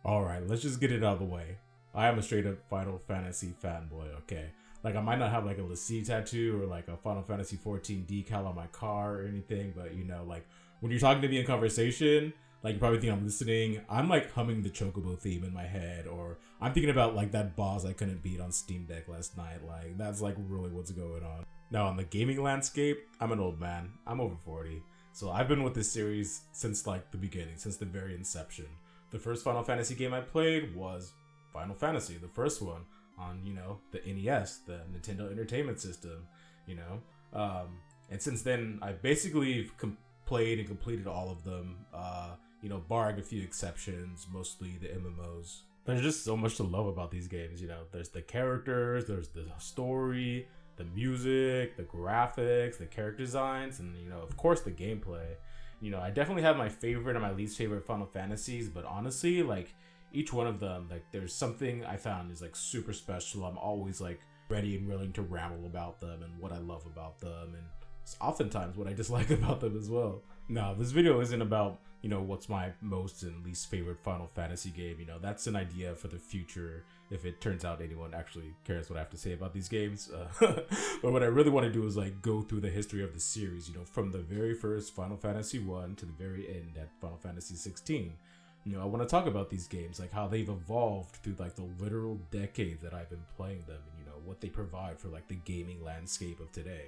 Alright, let's just get it out of the way. I am a straight up Final Fantasy fanboy, okay? Like, I might not have like a Lassie tattoo or like a Final Fantasy XIV decal on my car or anything, but you know, like, when you're talking to me in conversation, like, you probably think I'm listening, I'm like humming the Chocobo theme in my head, or I'm thinking about like that boss I couldn't beat on Steam Deck last night. Like, that's like really what's going on. Now, on the gaming landscape, I'm an old man. I'm over 40. So I've been with this series since like the beginning, since the very inception. The first Final Fantasy game I played was Final Fantasy, the first one on, you know, the NES, the Nintendo Entertainment System, you know. And since then, I basically played and completed all of them, you know, barring a few exceptions, mostly the MMOs. There's just so much to love about these games, you know. There's the characters, there's the story, the music, the graphics, the character designs, and, you know, of course, the gameplay. You know, I definitely have my favorite and my least favorite Final Fantasies, but honestly, like, each one of them, like, there's something I found is, like, super special. I'm always, like, ready and willing to ramble about them and what I love about them, and oftentimes what I dislike about them as well. Now, this video isn't about, you know, what's my most and least favorite Final Fantasy game. You know, that's an idea for the future if it turns out anyone actually cares what I have to say about these games. But what I really want to do is like go through the history of the series, you know, from the very first Final Fantasy 1 to the very end at Final Fantasy 16. You know, I want to talk about these games, like how they've evolved through like the literal decades that I've been playing them, and, you know, what they provide for like the gaming landscape of today.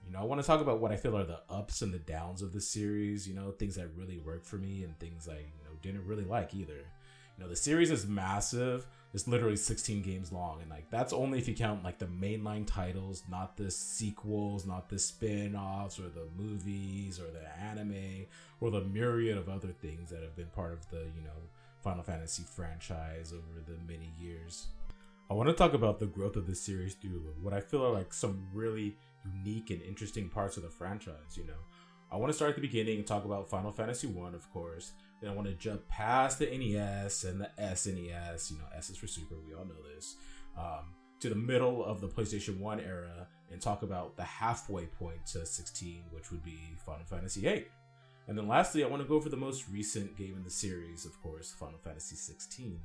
You know, I want to talk about what I feel are the ups and the downs of the series, you know, things that really worked for me and things I, you know, didn't really like either. You know, the series is massive. It's literally 16 games long, and like that's only if you count like the mainline titles, not the sequels, not the spin-offs or the movies or the anime or the myriad of other things that have been part of the, you know, Final Fantasy franchise over the many years. I want to talk about the growth of the series through what I feel are like some really unique and interesting parts of the franchise, you know. I want to start at the beginning and talk about Final Fantasy 1, of course. Then I want to jump past the NES and the SNES, you know, S is for Super, we all know this, to the middle of the PlayStation 1 era and talk about the halfway point to 16, which would be Final Fantasy VIII. And then lastly, I want to go over the most recent game in the series, of course, Final Fantasy 16.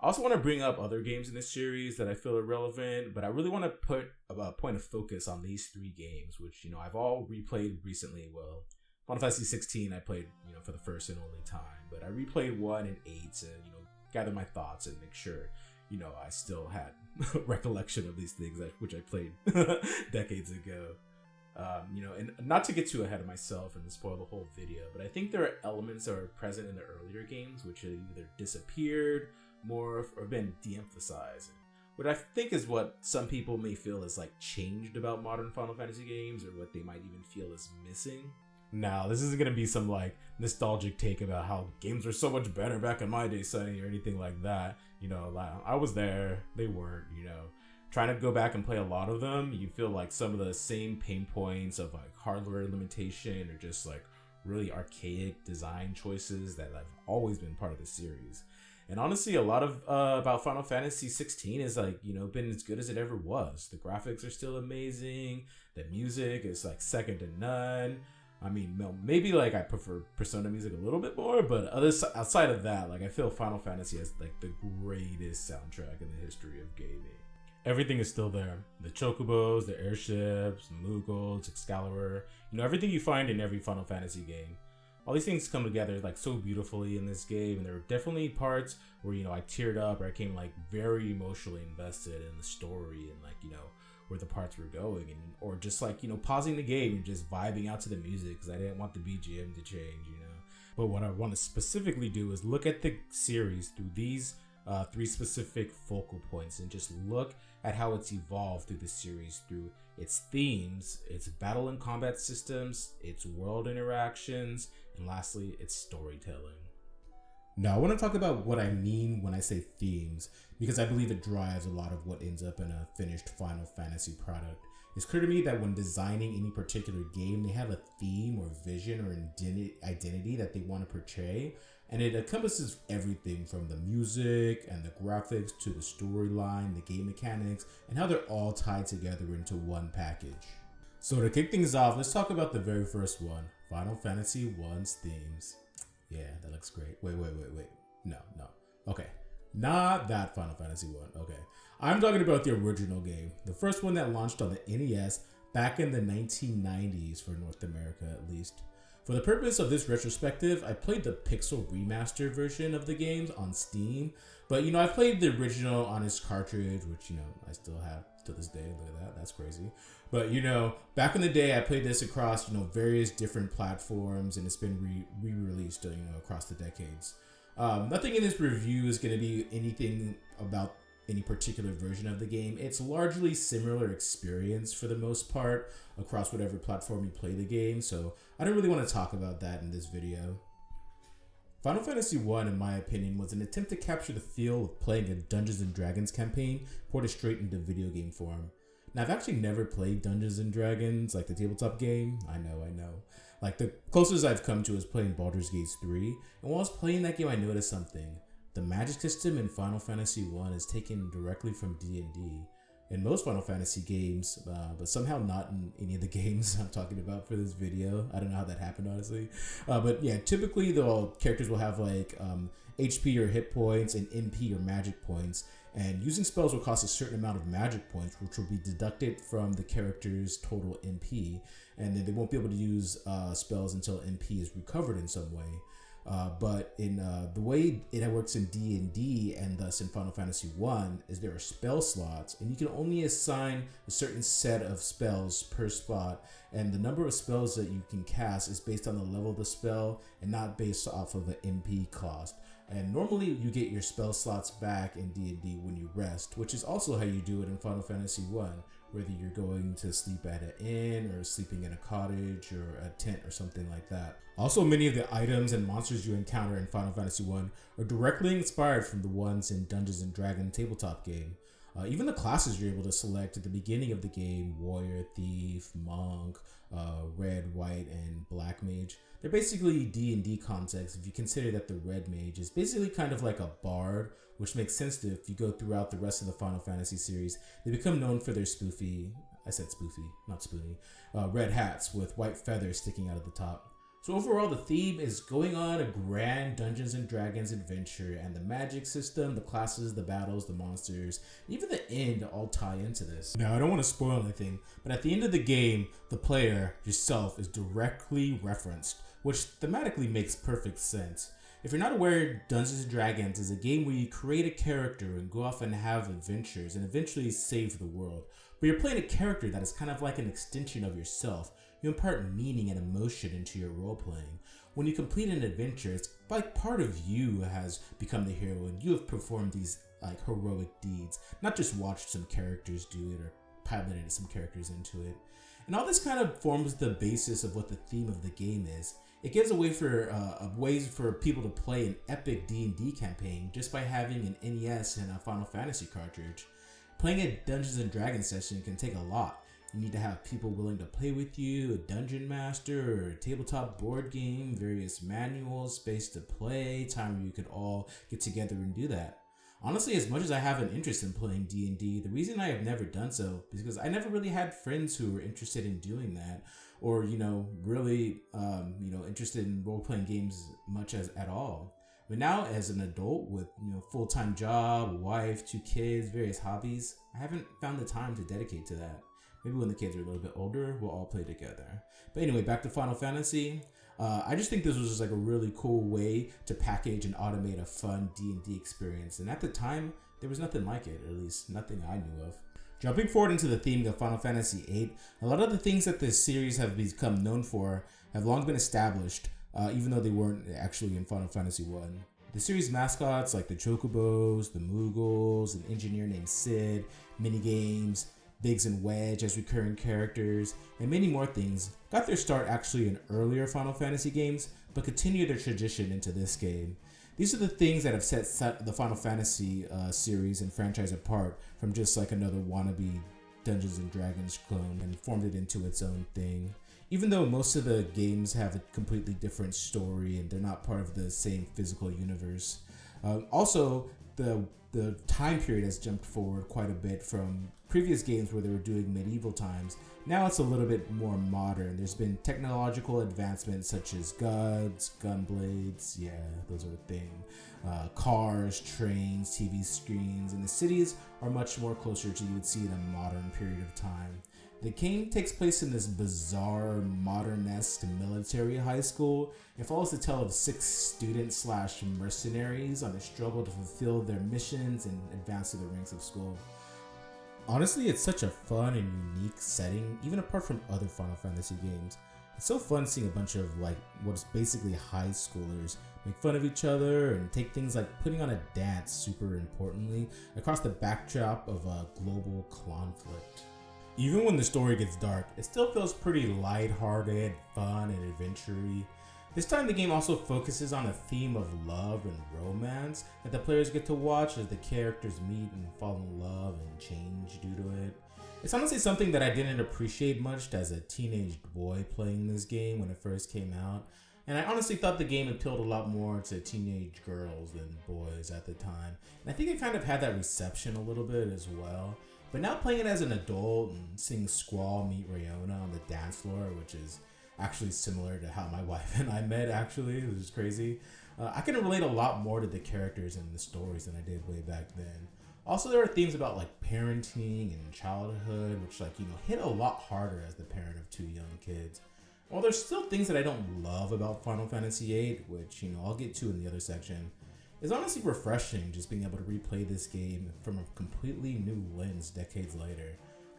I also want to bring up other games in this series that I feel are relevant, but I really want to put a point of focus on these three games, which, you know, I've all replayed recently. Well, Final Fantasy 16 I played, you know, for the first and only time, but I replayed 1 and 8 to, you know, gather my thoughts and make sure, you know, I still had recollection of these things which I played decades ago. You know, and not to get too ahead of myself and spoil the whole video, but I think there are elements that are present in the earlier games which have either disappeared, more or been de-emphasized, what I think is what some people may feel is like changed about modern Final Fantasy games, or what they might even feel is missing. Now, this isn't gonna be some like nostalgic take about how games were so much better back in my day, Sonny, or anything like that. You know, like, I was there, they weren't. You know, trying to go back and play a lot of them, you feel like some of the same pain points of like hardware limitation or just like really archaic design choices that have always been part of the series. And honestly, a lot of about Final Fantasy 16 is like, you know, been as good as it ever was. The graphics are still amazing. The music is like second to none. I mean, maybe like I prefer Persona music a little bit more, but outside of that, like I feel Final Fantasy has like the greatest soundtrack in the history of gaming. Everything is still there. The chocobos, the airships, the Moogles, Excalibur, you know, everything you find in every Final Fantasy game. All these things come together like so beautifully in this game, and there were definitely parts where, you know, I teared up or I came like very emotionally invested in the story and like, you know, where the parts were going, and or just like, you know, pausing the game and just vibing out to the music because I didn't want the BGM to change, you know. But what I want to specifically do is look at the series through these three specific focal points and just look at how it's evolved through the series, through its themes, its battle and combat systems, its world interactions, and lastly, its storytelling. Now, I want to talk about what I mean when I say themes, because I believe it drives a lot of what ends up in a finished Final Fantasy product. It's clear to me that when designing any particular game, they have a theme or vision or identity that they want to portray, and it encompasses everything from the music and the graphics to the storyline, the game mechanics, and how they're all tied together into one package. So to kick things off, let's talk about the very first one, Final Fantasy I's themes. Yeah, that looks great. Wait. No. Okay, not that Final Fantasy 1. Okay, I'm talking about the original game, the first one that launched on the NES back in the 1990s for North America at least. For the purpose of this retrospective, I played the Pixel Remaster version of the games on Steam, but I played the original on its cartridge, which I still have to this day. Look at that, that's crazy. But back in the day, I played this across various different platforms, and it's been re-released across the decades. Nothing in this review is going to be anything about any particular version of the game. It's largely similar experience for the most part across whatever platform you play the game, so I don't really want to talk about that in this video. Final Fantasy I, in my opinion, was an attempt to capture the feel of playing a Dungeons & Dragons campaign ported straight into video game form. Now, I've actually never played Dungeons & Dragons, like the tabletop game. I know. Like, the closest I've come to is playing Baldur's Gate 3, and while I was playing that game, I noticed something. The magic system in Final Fantasy I is taken directly from D&D. In most Final Fantasy games, but somehow not in any of the games I'm talking about for this video. I don't know how that happened, honestly. But yeah, typically the characters will have like HP or hit points and MP or magic points. And using spells will cost a certain amount of magic points, which will be deducted from the character's total MP. And then they won't be able to use spells until MP is recovered in some way. But in the way it works in D&D and thus in Final Fantasy I is there are spell slots, and you can only assign a certain set of spells per spot, and the number of spells that you can cast is based on the level of the spell and not based off of an MP cost. And normally you get your spell slots back in D&D when you rest, which is also how you do it in Final Fantasy I, whether you're going to sleep at an inn or sleeping in a cottage or a tent or something like that. Also, many of the items and monsters you encounter in Final Fantasy I are directly inspired from the ones in Dungeons & Dragons tabletop game. Even the classes you're able to select at the beginning of the game, warrior, thief, monk, red, white, and black mage, they're basically D&D context if you consider that the red mage is basically kind of like a bard, which makes sense if you go throughout the rest of the Final Fantasy series. They become known for their spoofy, I said spoofy, not spoony, red hats with white feathers sticking out of the top. So overall, the theme is going on a grand Dungeons & Dragons adventure, and the magic system, the classes, the battles, the monsters, even the end all tie into this. Now, I don't want to spoil anything, but at the end of the game, the player, yourself, is directly referenced, which thematically makes perfect sense. If you're not aware, Dungeons & Dragons is a game where you create a character and go off and have adventures and eventually save the world. But you're playing a character that is kind of like an extension of yourself. You impart meaning and emotion into your role-playing. When you complete an adventure, it's like part of you has become the hero and you have performed these like heroic deeds, not just watched some characters do it or piloted some characters into it. And all this kind of forms the basis of what the theme of the game is. It gives a way for ways for people to play an epic D&D campaign just by having an NES and a Final Fantasy cartridge. Playing a Dungeons & Dragons session can take a lot. You need to have people willing to play with you, a dungeon master, or a tabletop board game, various manuals, space to play, time where you could all get together and do that. Honestly, as much as I have an interest in playing D&D, the reason I have never done so is because I never really had friends who were interested in doing that, or really interested in role-playing games much as at all. But now, as an adult with full-time job, wife, 2 kids, various hobbies, I haven't found the time to dedicate to that. Maybe when the kids are a little bit older, we'll all play together. But anyway, back to Final Fantasy. I just think this was just like a really cool way to package and automate a fun D&D experience. And at the time, there was nothing like it, at least nothing I knew of. Jumping forward into the theme of Final Fantasy VIII, a lot of the things that this series have become known for have long been established, even though they weren't actually in Final Fantasy I. The series mascots like the Chocobos, the Moogles, an engineer named Sid, minigames, Biggs and Wedge as recurring characters, and many more things got their start actually in earlier Final Fantasy games, but continued their tradition into this game. These are the things that have set the Final Fantasy series and franchise apart from just like another wannabe Dungeons & Dragons clone and formed it into its own thing. Even though most of the games have a completely different story and they're not part of the same physical universe. Also, the time period has jumped forward quite a bit from previous games where they were doing medieval times. Now it's a little bit more modern. There's been technological advancements such as guns, gun blades, yeah, those are a thing. Cars, trains, TV screens, and the cities are much more closer to you would see in a modern period of time. The game takes place in this bizarre, modern-esque military high school and follows the tale of 6 students / mercenaries on a struggle to fulfill their missions and advance to the ranks of school. Honestly, it's such a fun and unique setting, even apart from other Final Fantasy games. It's so fun seeing a bunch of what's basically high schoolers make fun of each other and take things like putting on a dance, super importantly, across the backdrop of a global conflict. Even when the story gets dark, it still feels pretty lighthearted, fun, and adventure-y. This time the game also focuses on a theme of love and romance that the players get to watch as the characters meet and fall in love and change due to it. It's honestly something that I didn't appreciate much as a teenage boy playing this game when it first came out, and I honestly thought the game appealed a lot more to teenage girls than boys at the time, and I think it kind of had that reception a little bit as well. But now playing it as an adult and seeing Squall meet Rayona on the dance floor, which is actually similar to how my wife and I met actually, which is crazy. I can relate a lot more to the characters and the stories than I did way back then. Also, there are themes about parenting and childhood, which hit a lot harder as the parent of 2 young kids. While there's still things that I don't love about Final Fantasy VIII, which I'll get to in the other section, it's honestly refreshing just being able to replay this game from a completely new lens decades later.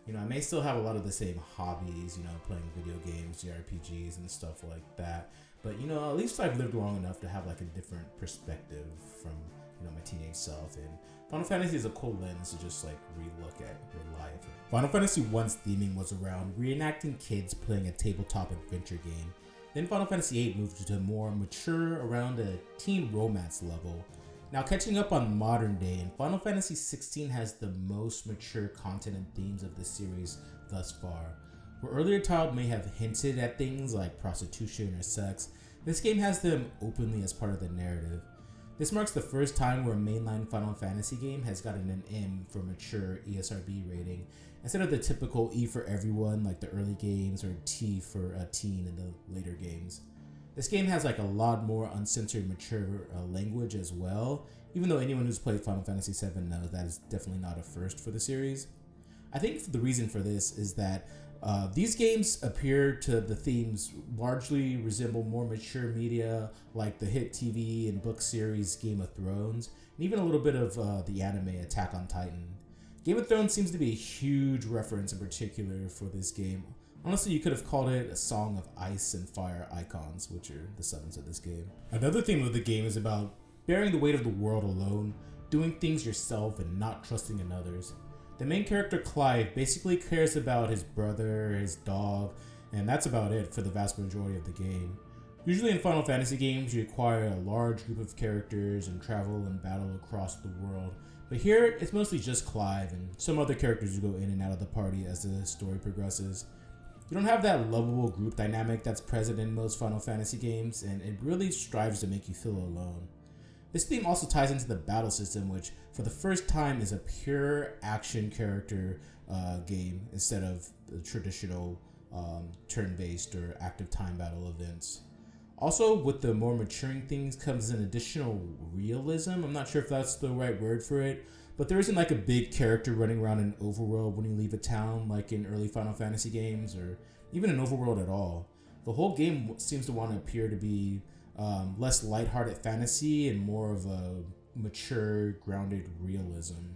I may still have a lot of the same hobbies, playing video games, jrpgs and stuff like that, but at least I've lived long enough to have a different perspective from my teenage self, and Final Fantasy is a cool lens to just relook at your life. Final Fantasy I's theming was around reenacting kids playing a tabletop adventure game. Then Final Fantasy VIII moved to more mature, around a teen romance level. Now catching up on modern day, and Final Fantasy XVI has the most mature content and themes of the series thus far. Where earlier titles may have hinted at things like prostitution or sex, this game has them openly as part of the narrative. This marks the first time where a mainline Final Fantasy game has gotten an M for mature ESRB rating, instead of the typical E for everyone like the early games or T for a teen in the later games. This game has a lot more uncensored mature language as well, even though anyone who's played Final Fantasy VII knows that is definitely not a first for the series. I think the reason for this is that these games appear to the themes largely resemble more mature media like the hit TV and book series Game of Thrones, and even a little bit of the anime Attack on Titan. Game of Thrones seems to be a huge reference in particular for this game. Honestly, you could have called it a song of ice and fire icons, which are the summons of this game. Another theme of the game is about bearing the weight of the world alone, doing things yourself and not trusting in others. The main character, Clive, basically cares about his brother, his dog, and that's about it for the vast majority of the game. Usually in Final Fantasy games, you acquire a large group of characters and travel and battle across the world, but here it's mostly just Clive and some other characters who go in and out of the party as the story progresses. You don't have that lovable group dynamic that's present in most Final Fantasy games, and it really strives to make you feel alone. This theme also ties into the battle system, which for the first time is a pure action character game instead of the traditional turn-based or active time battle events. Also, with the more maturing things comes an additional realism. I'm not sure if that's the right word for it, but there isn't a big character running around in overworld when you leave a town like in early Final Fantasy games, or even in overworld at all. The whole game seems to want to appear to be less lighthearted fantasy and more of a mature, grounded realism.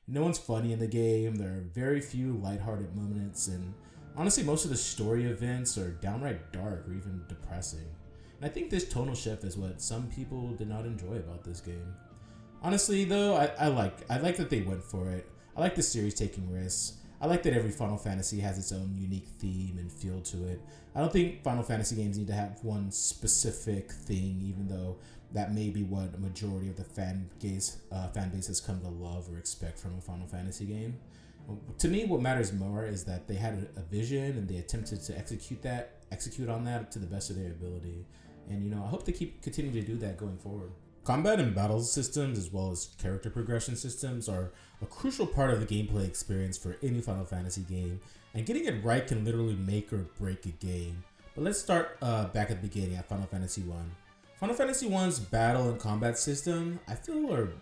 No one's funny in the game, there are very few lighthearted moments, and honestly most of the story events are downright dark or even depressing. And I think this tonal shift is what some people did not enjoy about this game. Honestly though, I like that they went for it. I like the series taking risks. I like that every Final Fantasy has its own unique theme and feel to it. I don't think Final Fantasy games need to have one specific thing, even though that may be what a majority of the fan base has come to love or expect from a Final Fantasy game. To me, what matters more is that they had a vision and they attempted to execute on that to the best of their ability. And I hope they continue to do that going forward. Combat and battle systems, as well as character progression systems, are a crucial part of the gameplay experience for any Final Fantasy game, and getting it right can literally make or break a game. But let's start back at the beginning at Final Fantasy I. Final Fantasy I's battle and combat system, I feel, are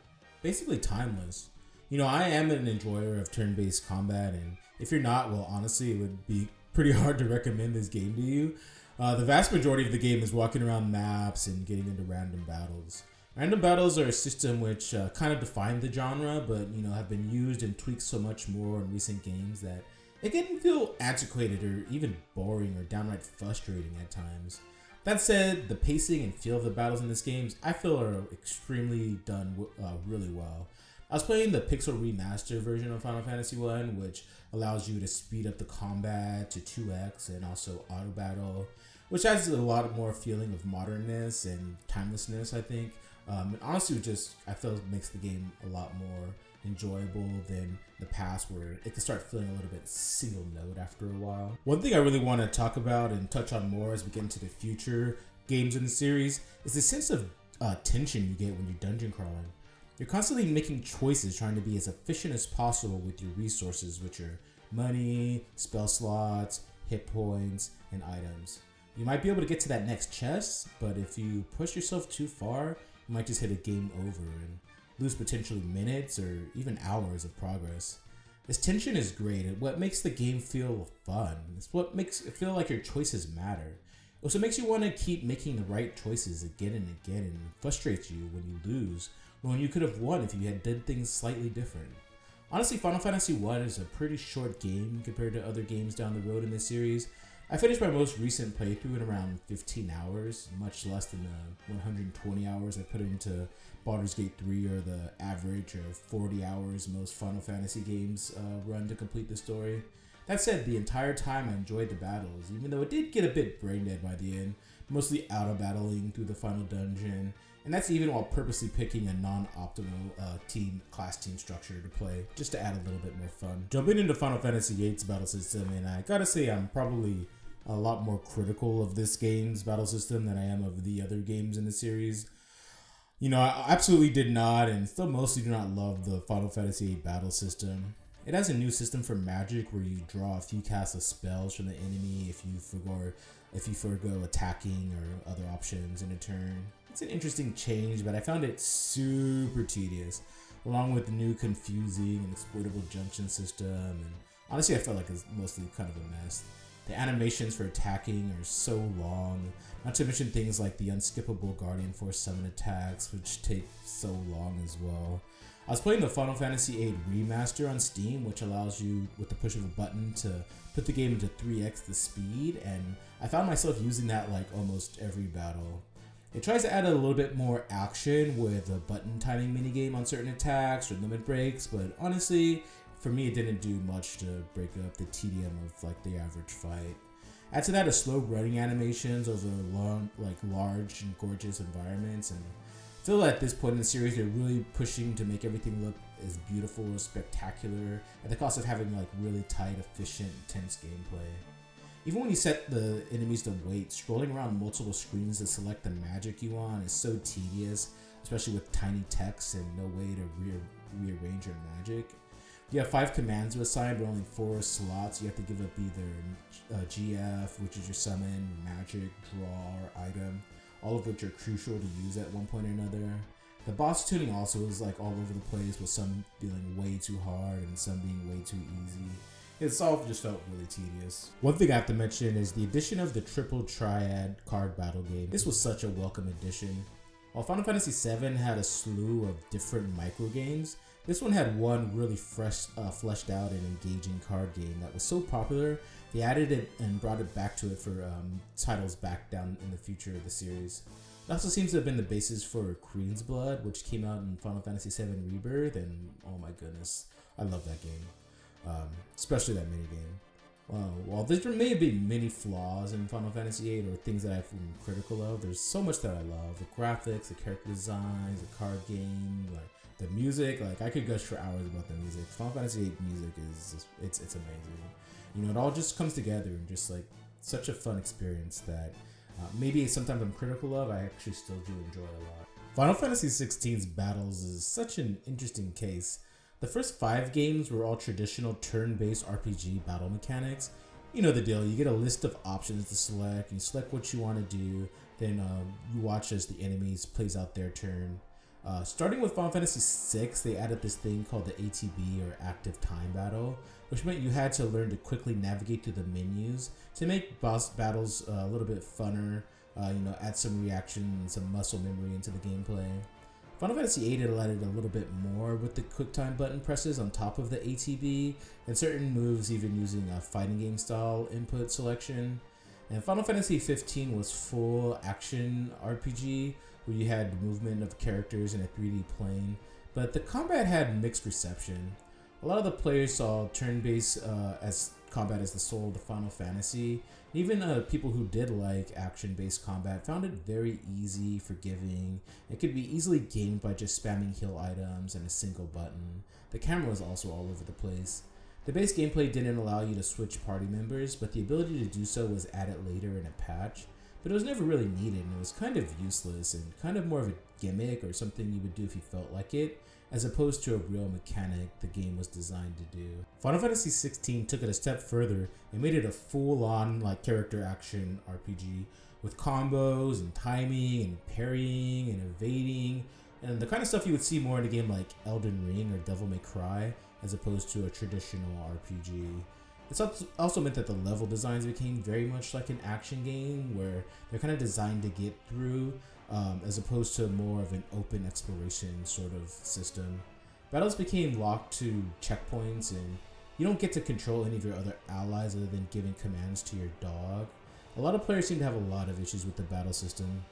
basically timeless. You know, I am an enjoyer of turn-based combat, and if you're not, well, honestly, it would be pretty hard to recommend this game to you. The vast majority of the game is walking around maps and getting into random battles. Random battles are a system which kind of defined the genre, but have been used and tweaked so much more in recent games that it can feel antiquated or even boring or downright frustrating at times. That said, the pacing and feel of the battles in this game, I feel, are extremely done really well. I was playing the Pixel Remaster version of Final Fantasy I, which allows you to speed up the combat to 2x and also auto battle, which adds a lot more feeling of modernness and timelessness, I think. And honestly, I feel it makes the game a lot more enjoyable than the past, where it can start feeling a little bit single note after a while. One thing I really want to talk about and touch on more as we get into the future games in the series is the sense of tension you get when you're dungeon crawling. You're constantly making choices, trying to be as efficient as possible with your resources, which are money, spell slots, hit points, and items. You might be able to get to that next chest, but if you push yourself too far, you might just hit a game over and lose potentially minutes or even hours of progress. This tension is great, and what makes the game feel fun. It's what makes it feel like your choices matter. It also makes you want to keep making the right choices again and again, and frustrates you when you lose, or when you could have won if you had done things slightly different. Honestly, Final Fantasy I is a pretty short game compared to other games down the road in this series. I finished my most recent playthrough in around 15 hours, much less than the 120 hours I put into Baldur's Gate 3, or the average of 40 hours most Final Fantasy games run to complete the story. That said, the entire time I enjoyed the battles, even though it did get a bit brain dead by the end, mostly auto-battling through the final dungeon, and that's even while purposely picking a non-optimal class team structure to play, just to add a little bit more fun. Jumping into Final Fantasy VIII's battle system, and I gotta say I'm probably a lot more critical of this game's battle system than I am of the other games in the series. I absolutely did not, and still mostly do not love the Final Fantasy VIII battle system. It has a new system for magic where you draw a few casts of spells from the enemy if you forgo attacking or other options in a turn. It's an interesting change, but I found it super tedious, along with the new confusing and exploitable junction system, and honestly I felt like it's mostly kind of a mess. The animations for attacking are so long, not to mention things like the unskippable Guardian Force summon attacks, which take so long as well. I was playing the Final Fantasy VIII Remaster on Steam, which allows you, with the push of a button, to put the game into 3x the speed, and I found myself using that like almost every battle. It tries to add a little bit more action with a button timing minigame on certain attacks or limit breaks, but honestly, for me, it didn't do much to break up the tedium of like the average fight. Add to that a slow running animations over large and gorgeous environments, and I feel at this point in the series they're really pushing to make everything look as beautiful or spectacular at the cost of having like really tight, efficient, intense gameplay. Even when you set the enemies to wait, scrolling around multiple screens to select the magic you want is so tedious, especially with tiny text and no way to rearrange your magic. You have 5 commands to assign, but only 4 slots. You have to give up either GF, which is your summon, magic, draw, or item, all of which are crucial to use at one point or another. The boss tuning also is like all over the place, with some feeling way too hard and some being way too easy. It's all just felt really tedious. One thing I have to mention is the addition of the Triple Triad card battle game. This was such a welcome addition. While Final Fantasy VII had a slew of different microgames, this one had one really fleshed out and engaging card game that was so popular, they added it and brought it back to it for titles back down in the future of the series. It also seems to have been the basis for Queen's Blood, which came out in Final Fantasy VII Rebirth, and oh my goodness, I love that game, especially that minigame. While there may have been many flaws in Final Fantasy VIII or things that I've been critical of, there's so much that I love. The graphics, the character designs, the card game, like the music. Like I could gush for hours about the music. Final Fantasy VIII music is just, it's amazing. It all just comes together and just like such a fun experience that maybe sometimes I'm critical of, I actually still do enjoy a lot. Final Fantasy XVI's battles is such an interesting case. The first 5 games were all traditional turn-based RPG battle mechanics. You know the deal, you get a list of options to select, you select what you want to do, then you watch as the enemies plays out their turn. Starting with Final Fantasy VI, they added this thing called the ATB, or Active Time Battle, which meant you had to learn to quickly navigate through the menus to make boss battles a little bit funner, add some reaction and some muscle memory into the gameplay. Final Fantasy VIII added a little bit more with the QuickTime button presses on top of the ATB, and certain moves even using a fighting game style input selection. And Final Fantasy XV was full action RPG, where you had movement of characters in a 3D plane, but the combat had mixed reception. A lot of the players saw turn-based as combat as the soul of the Final Fantasy. Even people who did like action-based combat found it very easy, forgiving. It could be easily gamed by just spamming heal items and a single button. The camera was also all over the place. The base gameplay didn't allow you to switch party members, but the ability to do so was added later in a patch. But it was never really needed, and it was kind of useless and kind of more of a gimmick or something you would do if you felt like it, as opposed to a real mechanic the game was designed to do. Final Fantasy XVI took it a step further and made it a full-on character action RPG with combos and timing and parrying and evading, and the kind of stuff you would see more in a game like Elden Ring or Devil May Cry as opposed to a traditional RPG. It's also meant that the level designs became very much like an action game where they're kind of designed to get through, as opposed to more of an open exploration sort of system. Battles became locked to checkpoints, and you don't get to control any of your other allies other than giving commands to your dog. A lot of players seem to have a lot of issues with the battle system.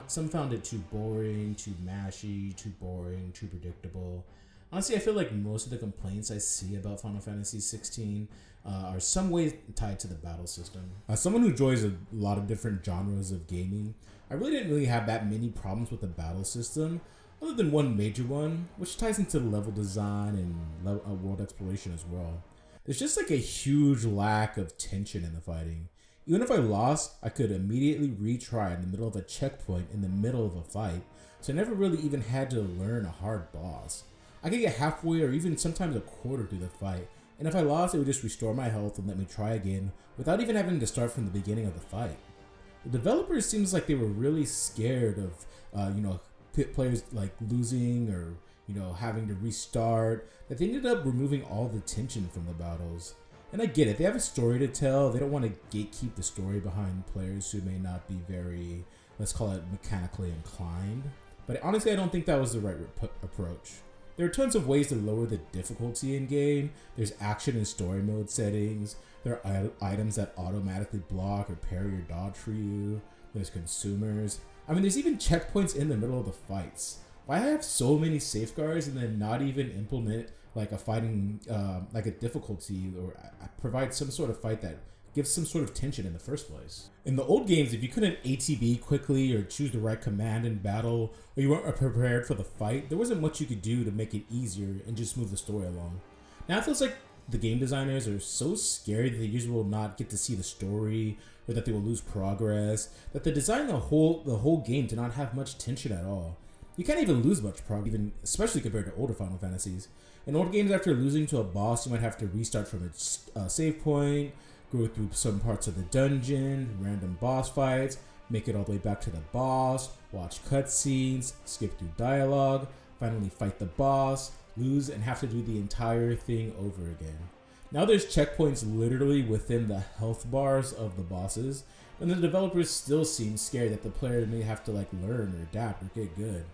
Some found it too boring, too mashy, too boring, too predictable. Honestly, I feel like most of the complaints I see about Final Fantasy XVI are some way tied to the battle system. As someone who enjoys a lot of different genres of gaming, I didn't really have that many problems with the battle system, other than one major one, which ties into level design and world exploration as well. There's just a huge lack of tension in the fighting. Even if I lost, I could immediately retry in the middle of a checkpoint in the middle of a fight, so I never really even had to learn a hard boss. I could get halfway or even sometimes a quarter through the fight, and if I lost, it would just restore my health and let me try again without even having to start from the beginning of the fight. The developers seems like they were really scared of, players losing or, having to restart, that they ended up removing all the tension from the battles. And I get it, they have a story to tell, they don't want to gatekeep the story behind players who may not be very, let's call it, mechanically inclined. But honestly, I don't think that was the right approach. There are tons of ways to lower the difficulty in game. There's action and story mode settings. There are items that automatically block or parry your dodge for you. There's consumers. There's even checkpoints in the middle of the fights. Why have so many safeguards and then not even implement a fighting, a difficulty or provide some sort of fight that gives some sort of tension in the first place? In the old games, if you couldn't ATB quickly or choose the right command in battle, or you weren't prepared for the fight, there wasn't much you could do to make it easier and just move the story along. Now it feels like the game designers are so scared that the user will not get to see the story or that they will lose progress, that they design the whole game to not have much tension at all. You can't even lose much progress, even especially compared to older Final Fantasies. In old games, after losing to a boss, you might have to restart from a save point, go through some parts of the dungeon, random boss fights, make it all the way back to the boss, watch cutscenes, skip through dialogue, finally fight the boss, lose, and have to do the entire thing over again. Now there's checkpoints literally within the health bars of the bosses, and the developers still seem scared that the player may have to learn or adapt or get good.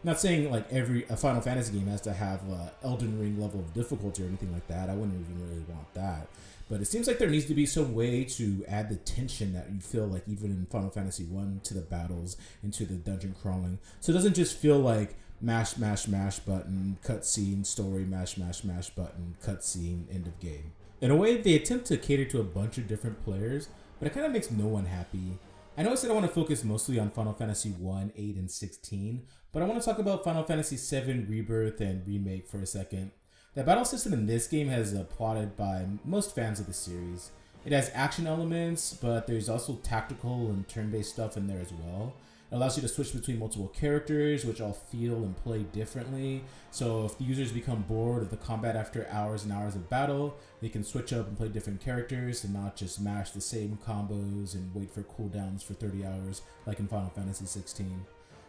I'm not saying a Final Fantasy game has to have Elden Ring level of difficulty or anything like that. I wouldn't even really want that. But it seems like there needs to be some way to add the tension that you feel like even in Final Fantasy I to the battles and to the dungeon crawling. So it doesn't just feel like mash, mash, mash button, cutscene, story, mash, mash, mash button, cutscene, end of game. In a way, they attempt to cater to a bunch of different players, but it kind of makes no one happy. I know I said I want to focus mostly on Final Fantasy I, 8, and 16, but I want to talk about Final Fantasy VII Rebirth and Remake for a second. The battle system in this game has applauded by most fans of the series. It has action elements, but there's also tactical and turn-based stuff in there as well. It allows you to switch between multiple characters, which all feel and play differently. So if the users become bored of the combat after hours and hours of battle, they can switch up and play different characters and not just mash the same combos and wait for cooldowns for 30 hours like in Final Fantasy 16.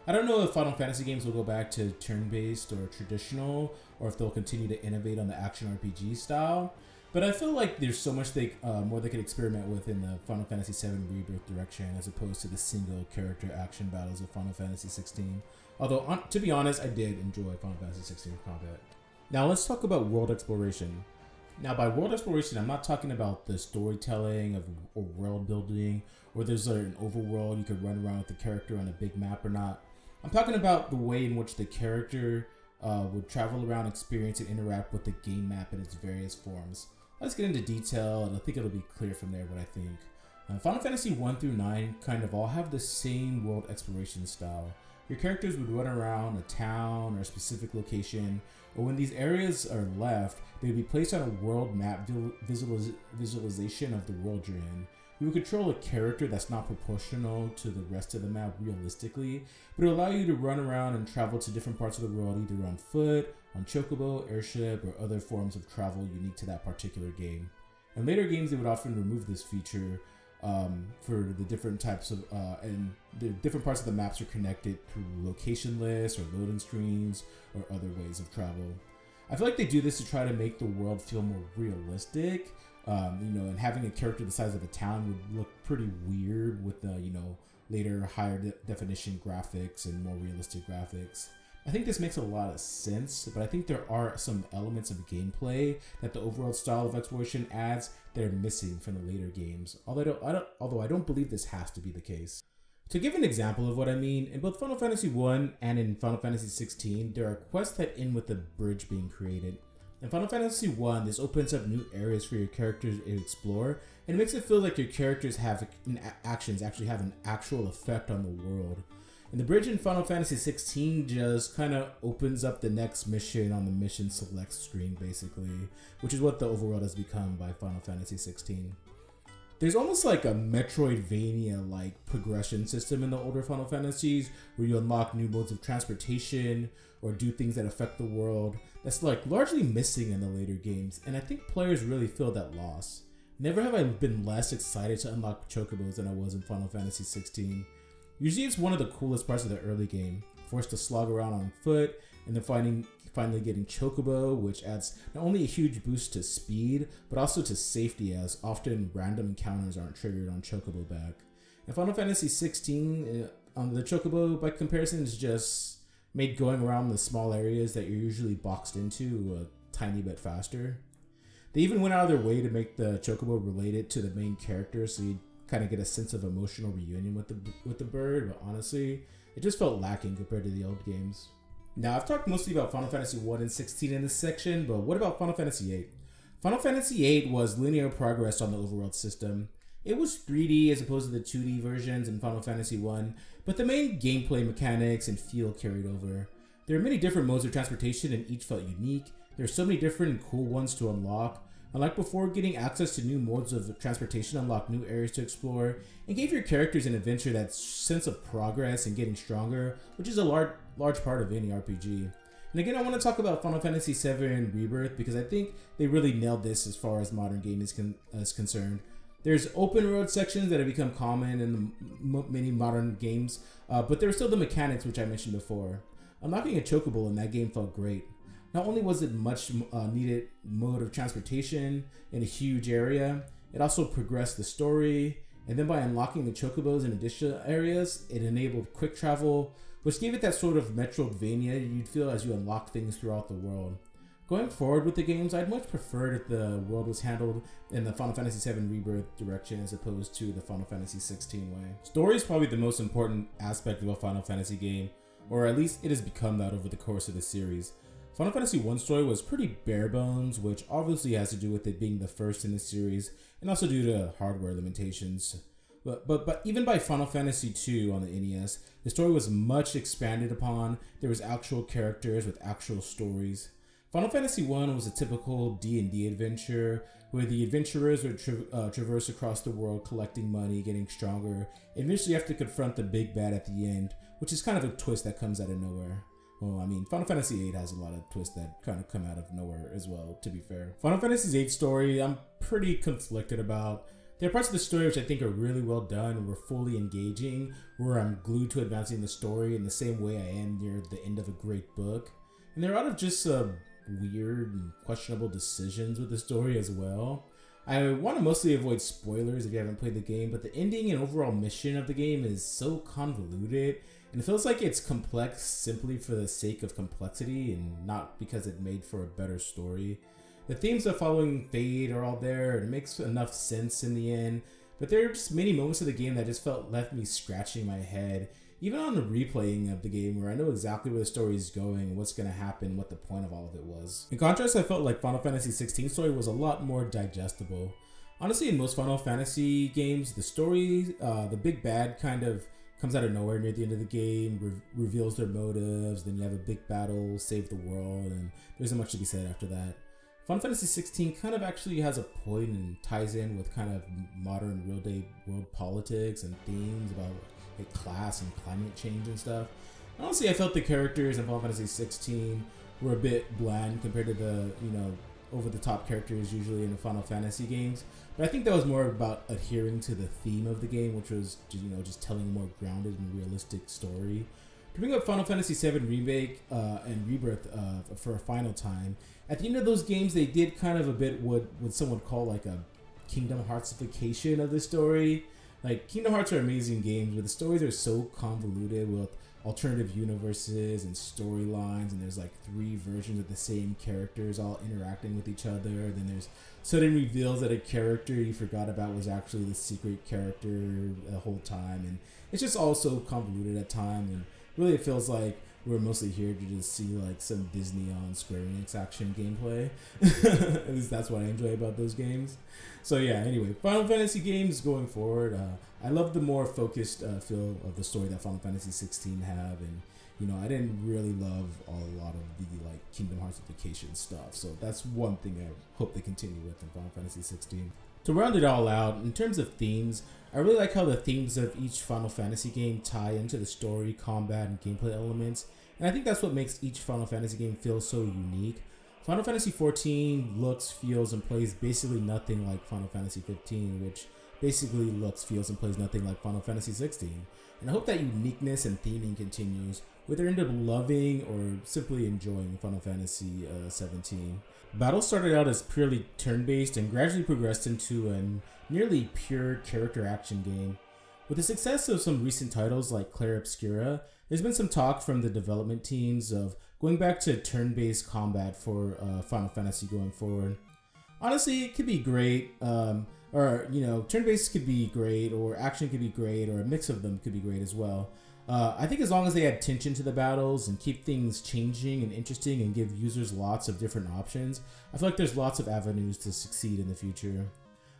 I don't know if Final Fantasy games will go back to turn-based or traditional, or if they'll continue to innovate on the action RPG style. But I feel like there's so much more they could experiment with in the Final Fantasy VII Rebirth direction as opposed to the single character action battles of Final Fantasy 16. Although, to be honest, I did enjoy Final Fantasy 16 combat. Now let's talk about world exploration. Now by world exploration, I'm not talking about the storytelling or world building, or there's an overworld you could run around with the character on a big map or not. I'm talking about the way in which the character would travel around, experience, and interact with the game map in its various forms. Let's get into detail, and I think it'll be clear from there what I think. Final Fantasy 1 through 9 kind of all have the same world exploration style. Your characters would run around a town or a specific location, or when these areas are left, they would be placed on a world map visualization of the world you're in. You will control a character that's not proportional to the rest of the map realistically, but it will allow you to run around and travel to different parts of the world either on foot, on chocobo, airship, or other forms of travel unique to that particular game. In later games, they would often remove this feature for the different types of, and the different parts of the maps are connected through location lists or loading screens or other ways of travel. I feel like they do this to try to make the world feel more realistic. And having a character the size of a town would look pretty weird with the, later higher definition graphics and more realistic graphics. I think this makes a lot of sense, but I think there are some elements of gameplay that the overall style of exploration adds that are missing from the later games, although I don't believe this has to be the case. To give an example of what I mean, in both Final Fantasy 1 and in Final Fantasy 16, there are quests that end with a bridge being created. In Final Fantasy 1, this opens up new areas for your characters to explore, and it makes it feel like your characters' actions actually have an actual effect on the world. And the bridge in Final Fantasy 16 just kind of opens up the next mission on the mission select screen, basically, which is what the overworld has become by Final Fantasy 16. There's almost like a Metroidvania-like progression system in the older Final Fantasies, where you unlock new modes of transportation or do things that affect the world. That's largely missing in the later games, and I think players really feel that loss. Never have I been less excited to unlock chocobos than I was in Final Fantasy 16. Usually it's one of the coolest parts of the early game, forced to slog around on foot, and then finally getting chocobo, which adds not only a huge boost to speed, but also to safety, as often random encounters aren't triggered on chocobo back. In Final Fantasy 16, the chocobo, by comparison, is just made going around the small areas that you're usually boxed into a tiny bit faster. They even went out of their way to make the chocobo related to the main character, so you kind of get a sense of emotional reunion with the bird, but honestly, it just felt lacking compared to the old games. Now, I've talked mostly about Final Fantasy 1 and 16 in this section, but what about Final Fantasy VIII? Final Fantasy VIII was linear progress on the overworld system. It was 3D as opposed to the 2D versions in Final Fantasy 1, but the main gameplay mechanics and feel carried over. There are many different modes of transportation and each felt unique. There are so many different and cool ones to unlock. Unlike before, getting access to new modes of transportation unlocked new areas to explore and gave your characters an adventure that sense of progress and getting stronger, which is a large part of any RPG. And again, I want to talk about Final Fantasy VII Rebirth because I think they really nailed this as far as modern game is concerned. There's open road sections that have become common in many modern games, but there are still the mechanics which I mentioned before. Unlocking a chocobo in that game felt great. Not only was it much needed mode of transportation in a huge area, it also progressed the story, and then by unlocking the chocobos in additional areas, it enabled quick travel, which gave it that sort of Metroidvania you'd feel as you unlock things throughout the world. Going forward with the games, I'd much prefer if the world was handled in the Final Fantasy VII Rebirth direction as opposed to the Final Fantasy 16 way. Story is probably the most important aspect of a Final Fantasy game, or at least it has become that over the course of the series. Final Fantasy 1 story was pretty bare bones, which obviously has to do with it being the first in the series, and also due to hardware limitations. But even by Final Fantasy 2 on the NES, the story was much expanded upon. There was actual characters with actual stories. Final Fantasy I was a typical D&D adventure where the adventurers would traverse across the world collecting money, getting stronger, and eventually have to confront the big bad at the end, which is kind of a twist that comes out of nowhere. Well, I mean, Final Fantasy VIII has a lot of twists that kind of come out of nowhere as well, to be fair. Final Fantasy VIII story, I'm pretty conflicted about. There are parts of the story which I think are really well done and were fully engaging, where I'm glued to advancing the story in the same way I am near the end of a great book. And there are a lot of just weird and questionable decisions with the story as well. I want to mostly avoid spoilers if you haven't played the game, but the ending and overall mission of the game is so convoluted, and it feels like it's complex simply for the sake of complexity and not because it made for a better story. The themes of following Fade are all there, and it makes enough sense in the end, but there are just many moments of the game that just left me scratching my head, even on the replaying of the game where I know exactly where the story is going, what's going to happen, what the point of all of it was. In contrast, I felt like Final Fantasy XVI story was a lot more digestible. Honestly, in most Final Fantasy games, the story, the big bad kind of comes out of nowhere near the end of the game, reveals their motives, then you have a big battle, save the world, and there isn't much to be said after that. Final Fantasy 16 kind of actually has a point and ties in with kind of modern real-day world politics and themes about like class and climate change and stuff. Honestly, I felt the characters in Final Fantasy 16 were a bit bland compared to the, over-the-top characters usually in the Final Fantasy games. But I think that was more about adhering to the theme of the game, which was, just telling a more grounded and realistic story. To bring up Final Fantasy VII Remake and Rebirth for a final time, at the end of those games, they did kind of a bit what some would call like a Kingdom Heartsification of the story. Like, Kingdom Hearts are amazing games, but the stories are so convoluted with alternative universes and storylines, and there's like 3 versions of the same characters all interacting with each other. Then there's sudden reveals that a character you forgot about was actually the secret character the whole time, and it's just all so convoluted at times, and really it feels like we're mostly here to just see like some Disney on Square Enix action gameplay. At least that's what I enjoy about those games. So yeah, anyway, Final Fantasy games going forward, I love the more focused feel of the story that Final Fantasy 16 have, and I didn't really love a lot of the like Kingdom Heartsification stuff. So that's one thing I hope they continue with in Final Fantasy 16. To round it all out, in terms of themes, I really like how the themes of each Final Fantasy game tie into the story, combat, and gameplay elements, and I think that's what makes each Final Fantasy game feel so unique. Final Fantasy XIV looks, feels, and plays basically nothing like Final Fantasy 15, which basically looks, feels, and plays nothing like Final Fantasy 16. And I hope that uniqueness and theming continues, whether you end up loving or simply enjoying Final Fantasy 17. Battle started out as purely turn-based and gradually progressed into a nearly pure character action game. With the success of some recent titles like Clair Obscura, there's been some talk from the development teams of going back to turn-based combat for Final Fantasy going forward. Honestly, it could be great, turn-based could be great, or action could be great, or a mix of them could be great as well. I think as long as they add tension to the battles and keep things changing and interesting and give users lots of different options, I feel like there's lots of avenues to succeed in the future.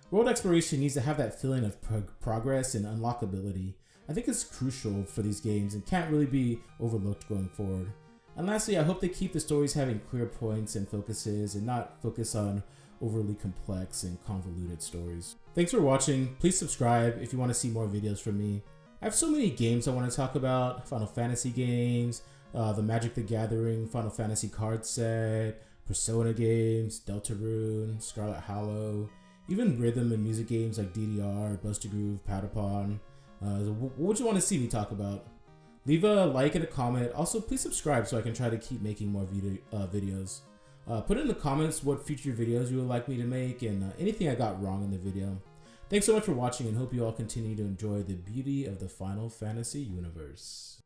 World exploration needs to have that feeling of progress and unlockability. I think it's crucial for these games and can't really be overlooked going forward. And lastly, I hope they keep the stories having clear points and focuses and not focus on overly complex and convoluted stories. Thanks for watching. Please subscribe if you want to see more videos from me. I have so many games I want to talk about. Final Fantasy games, the Magic the Gathering Final Fantasy card set, Persona games, Deltarune, Scarlet Hallow, even rhythm and music games like DDR, Buster Groove, Patapon. What would you want to see me talk about? Leave a like and a comment. Also, please subscribe so I can try to keep making more videos. Put in the comments what future videos you would like me to make and anything I got wrong in the video. Thanks so much for watching and hope you all continue to enjoy the beauty of the Final Fantasy universe.